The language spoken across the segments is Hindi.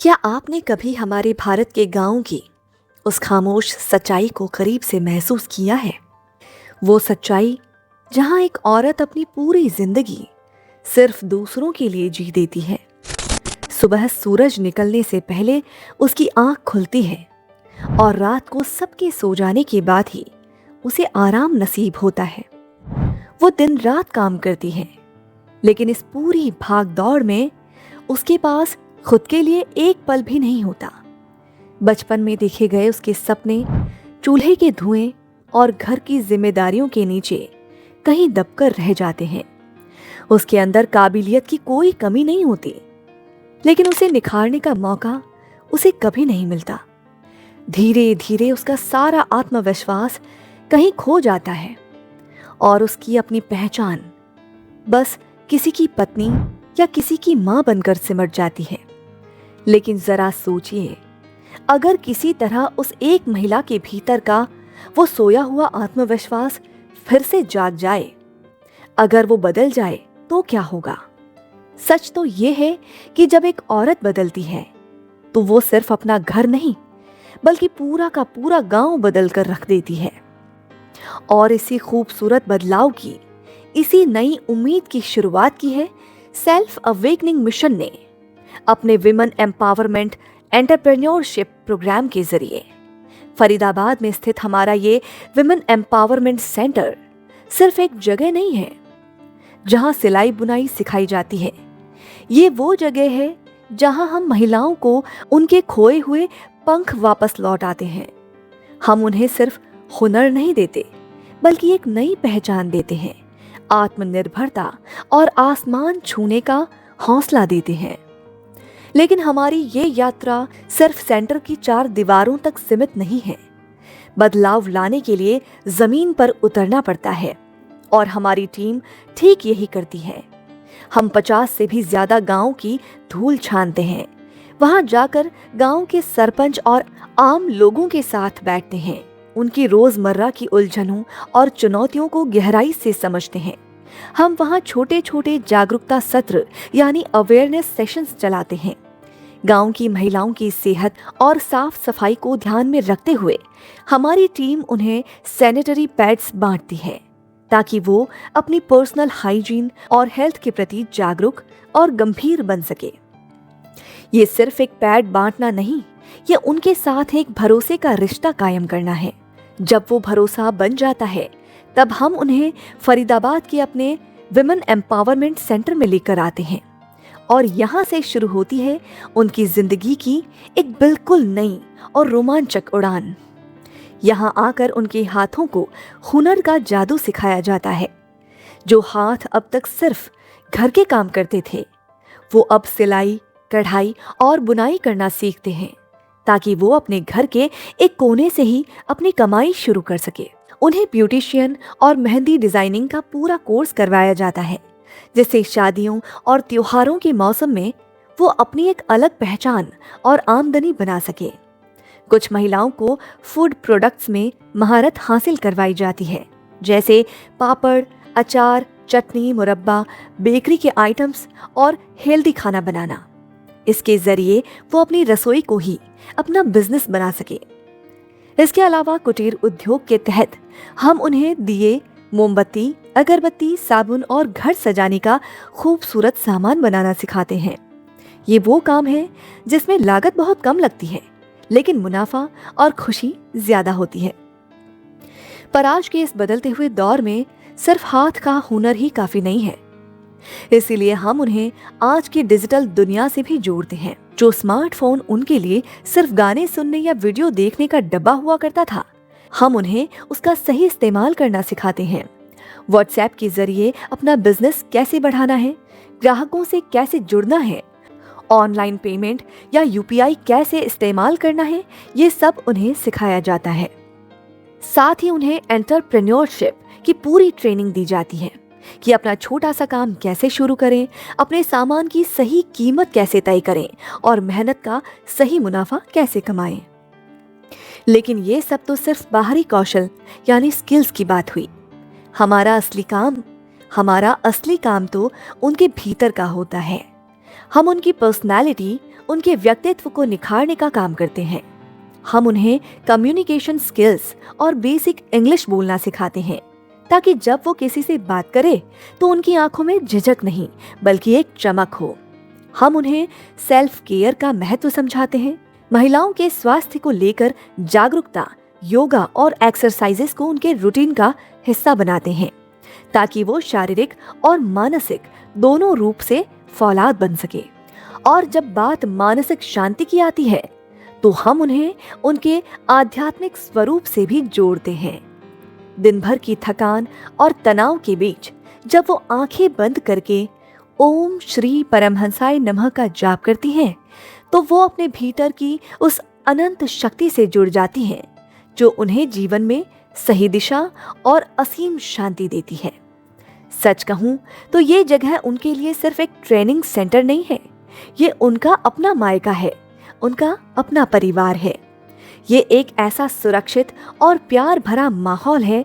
क्या आपने कभी हमारे भारत के गांव की उस खामोश सच्चाई को करीब से महसूस किया है? वो सच्चाई जहां एक औरत अपनी पूरी जिंदगी सिर्फ दूसरों के लिए जी देती है। सुबह सूरज निकलने से पहले उसकी आंख खुलती है और रात को सबके सो जाने के बाद ही उसे आराम नसीब होता है। वो दिन रात काम करती है, लेकिन इस पूरी भाग दौड़ में उसके पास खुद के लिए एक पल भी नहीं होता। बचपन में देखे गए उसके सपने चूल्हे के धुएं और घर की जिम्मेदारियों के नीचे कहीं दबकर रह जाते हैं। उसके अंदर काबिलियत की कोई कमी नहीं होती, लेकिन उसे निखारने का मौका उसे कभी नहीं मिलता। धीरे धीरे उसका सारा आत्मविश्वास कहीं खो जाता है और उसकी अपनी पहचान बस किसी की पत्नी या किसी की मां बनकर सिमट जाती है। लेकिन जरा सोचिए, अगर किसी तरह उस एक महिला के भीतर का वो सोया हुआ आत्मविश्वास फिर से जाग जाए, अगर वो बदल जाए तो क्या होगा? सच तो ये है कि जब एक औरत बदलती है तो वो सिर्फ अपना घर नहीं बल्कि पूरा का पूरा गांव बदल कर रख देती है। और इसी खूबसूरत बदलाव की, इसी नई उम्मीद की शुरुआत की है सेल्फ अवेकनिंग मिशन ने अपने विमेन एम्पावरमेंट एंटरप्रेन्योरशिप प्रोग्राम के जरिए। फरीदाबाद में स्थित हमारा ये विमेन एम्पावरमेंट सेंटर सिर्फ एक जगह नहीं है जहां सिलाई बुनाई सिखाई जाती है। ये वो जगह है जहां हम महिलाओं को उनके खोए हुए पंख वापस लौटाते हैं। हम उन्हें सिर्फ हुनर नहीं देते, बल्कि एक नई पहचान देते हैं, आत्मनिर्भरता और आसमान छूने का हौसला देते हैं। लेकिन हमारी ये यात्रा सिर्फ सेंटर की 4 दीवारों तक सीमित नहीं है। बदलाव लाने के लिए जमीन पर उतरना पड़ता है और हमारी टीम ठीक यही करती है। हम 50 से भी ज्यादा गांव की धूल छानते हैं। वहां जाकर गांव के सरपंच और आम लोगों के साथ बैठते हैं, उनकी रोजमर्रा की उलझनों और चुनौतियों को गहराई से समझते हैं। हम वहां छोटे छोटे जागरूकता सत्र यानी अवेयरनेस सेशंस चलाते हैं। गांव की महिलाओं की सेहत और साफ सफाई को ध्यान में रखते हुए हमारी टीम उन्हें सैनिटरी पैड्स बांटती है, ताकि वो अपनी पर्सनल हाइजीन और हेल्थ के प्रति जागरूक और गंभीर बन सके। ये सिर्फ एक पैड बांटना नहीं, ये उनके साथ एक भरोसे का रिश्ता कायम करना है। जब वो भरोसा बन जाता है, तब हम उन्हें फरीदाबाद के अपने विमेन एम्पावरमेंट सेंटर में लेकर आते हैं और यहाँ से शुरू होती है उनकी जिंदगी की एक बिल्कुल नई और रोमांचक उड़ान। यहाँ आकर उनके हाथों को हुनर का जादू सिखाया जाता है। जो हाथ अब तक सिर्फ घर के काम करते थे, वो अब सिलाई, कढ़ाई और बुनाई करना सीखते हैं, ताकि वो अपने घर के एक कोने से ही अपनी कमाई शुरू कर सके। उन्हें ब्यूटिशियन और मेहंदी डिजाइनिंग का पूरा कोर्स करवाया जाता है, जिससे शादियों और त्योहारों के मौसम में वो अपनी एक अलग पहचान और आमदनी बना सके। कुछ महिलाओं को फूड प्रोडक्ट्स में महारत हासिल करवाई जाती है, जैसे पापड़, अचार, चटनी, मुरब्बा, बेकरी के आइटम्स और हेल्दी खाना बनाना। इसके जरिए वो अपनी रसोई को ही अपना बिजनेस बना सके। इसके अलावा कुटीर उद्योग के तहत हम उन्हें दिए, मोमबत्ती, अगरबत्ती, साबुन और घर सजाने का खूबसूरत सामान बनाना सिखाते हैं। ये वो काम है जिसमें लागत बहुत कम लगती है, लेकिन मुनाफा और खुशी ज्यादा होती है। पर आज के इस बदलते हुए दौर में सिर्फ हाथ का हुनर ही काफी नहीं है। इसीलिए हम उन्हें आज की डिजिटल दुनिया से भी जोड़ते हैं। जो स्मार्टफोन उनके लिए सिर्फ गाने सुनने या वीडियो देखने का डब्बा हुआ करता था, हम उन्हें उसका सही इस्तेमाल करना सिखाते हैं। व्हाट्सएप के जरिए अपना बिजनेस कैसे बढ़ाना है, ग्राहकों से कैसे जुड़ना है, ऑनलाइन पेमेंट या यूपीआई कैसे इस्तेमाल करना है, ये सब उन्हें सिखाया जाता है। साथ ही उन्हें एंटरप्रेन्योरशिप की पूरी ट्रेनिंग दी जाती है कि अपना छोटा सा काम कैसे शुरू करें, अपने सामान की सही कीमत कैसे तय करें और मेहनत का सही मुनाफा कैसे कमाएं। लेकिन ये सब तो सिर्फ बाहरी कौशल यानी स्किल्स की बात हुई। हमारा असली काम तो उनके भीतर का होता है। हम उनकी पर्सनैलिटी, उनके व्यक्तित्व को निखारने का काम करते हैं। हम उन्हें कम्युनिकेशन स्किल्स और बेसिक इंग्लिश बोलना सिखाते हैं, ताकि जब वो किसी से बात करे तो उनकी आंखों में झिझक नहीं बल्कि एक चमक हो। हम उन्हें सेल्फ केयर का महत्व समझाते हैं। महिलाओं के स्वास्थ्य को लेकर जागरूकता, योगा और एक्सरसाइजेस को उनके रूटीन का हिस्सा बनाते हैं, ताकि वो शारीरिक और मानसिक दोनों रूप से फौलाद बन सके। और जब बात मानसिक शांति की आती है तो हम उन्हें उनके आध्यात्मिक स्वरूप से भी जोड़ते हैं। दिन भर की थकान और तनाव के बीच जब वो आंखें बंद करके ओम श्री परमहंसाय नमः का जाप करती हैं, तो वो अपने भीतर की उस अनंत शक्ति से जुड़ जाती हैं, जो उन्हें जीवन में सही दिशा और असीम शांति देती है। सच कहूं तो ये जगह उनके लिए सिर्फ एक ट्रेनिंग सेंटर नहीं है, ये उनका अपना मायका है, उनका अपना परिवार है। ये एक ऐसा सुरक्षित और प्यार भरा माहौल है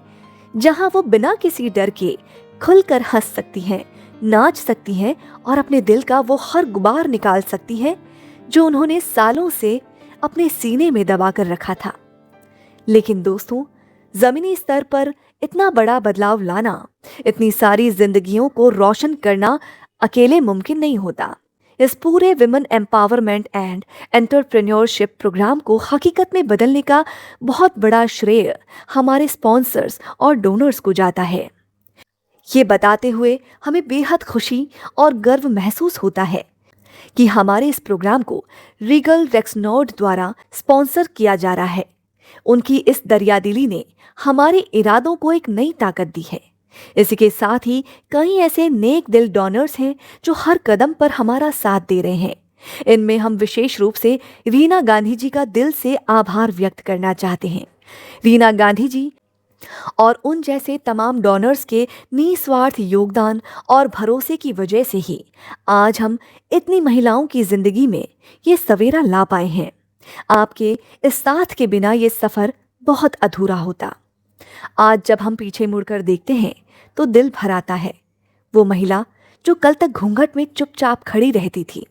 जहां वो बिना किसी डर के खुलकर हंस सकती हैं, नाच सकती हैं और अपने दिल का वो हर गुबार निकाल सकती हैं जो उन्होंने सालों से अपने सीने में दबा कर रखा था। लेकिन दोस्तों, जमीनी स्तर पर इतना बड़ा बदलाव लाना, इतनी सारी जिंदगियों को रोशन करना अकेले मुमकिन नहीं होता। इस पूरे women empowerment and entrepreneurship programme को हकीकत में बदलने का बहुत बड़ा श्रेय हमारे स्पॉन्सर्स और डोनर्स को जाता है। ये बताते हुए हमें बेहद खुशी और गर्व महसूस होता है कि हमारे इस प्रोग्राम को रीगल रेक्सनोड द्वारा स्पॉन्सर किया जा रहा है। उनकी इस दरियादिली ने हमारे इरादों को एक नई ताकत दी है। इसी के साथ ही कई ऐसे नेक दिल डोनर्स हैं जो हर कदम पर हमारा साथ दे रहे हैं। इनमें हम विशेष रूप से रीना गांधी जी का दिल से आभार व्यक्त करना चाहते हैं। रीना गांधी जी और उन जैसे तमाम डोनर्स के निस्वार्थ योगदान और भरोसे की वजह से ही आज हम इतनी महिलाओं की जिंदगी में ये सवेरा ला पाए हैं। आपके इस साथ के बिना ये सफर बहुत अधूरा होता। आज जब हम पीछे मुड़कर देखते हैं तो दिल भर आता है। वो महिला जो कल तक घूंघट में चुपचाप खड़ी रहती थी,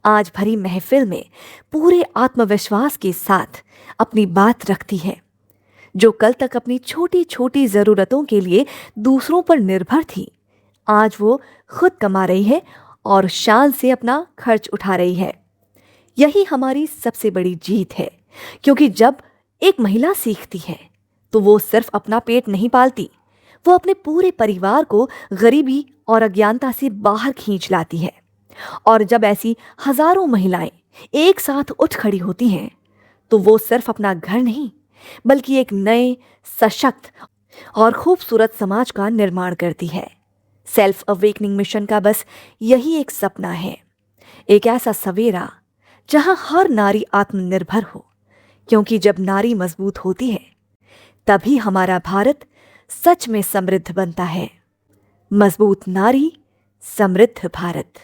आज भरी महफिल में पूरे आत्मविश्वास के साथ अपनी बात रखती है। जो कल तक अपनी छोटी छोटी जरूरतों के लिए दूसरों पर निर्भर थी, आज वो खुद कमा रही है और शान से अपना खर्च उठा रही है। यही हमारी सबसे बड़ी जीत है, क्योंकि जब एक महिला सीखती है तो वो सिर्फ अपना पेट नहीं पालती, वो अपने पूरे परिवार को गरीबी और अज्ञानता से बाहर खींच लाती है। और जब ऐसी हजारों महिलाएं एक साथ उठ खड़ी होती हैं तो वो सिर्फ अपना घर नहीं बल्कि एक नए, सशक्त और खूबसूरत समाज का निर्माण करती है। सेल्फ अवेकनिंग मिशन का बस यही एक सपना है, एक ऐसा सवेरा जहां हर नारी आत्मनिर्भर हो, क्योंकि जब नारी मजबूत होती है तभी हमारा भारत सच में समृद्ध बनता है। मजबूत नारी, समृद्ध भारत।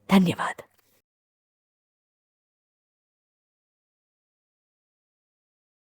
धन्यवाद।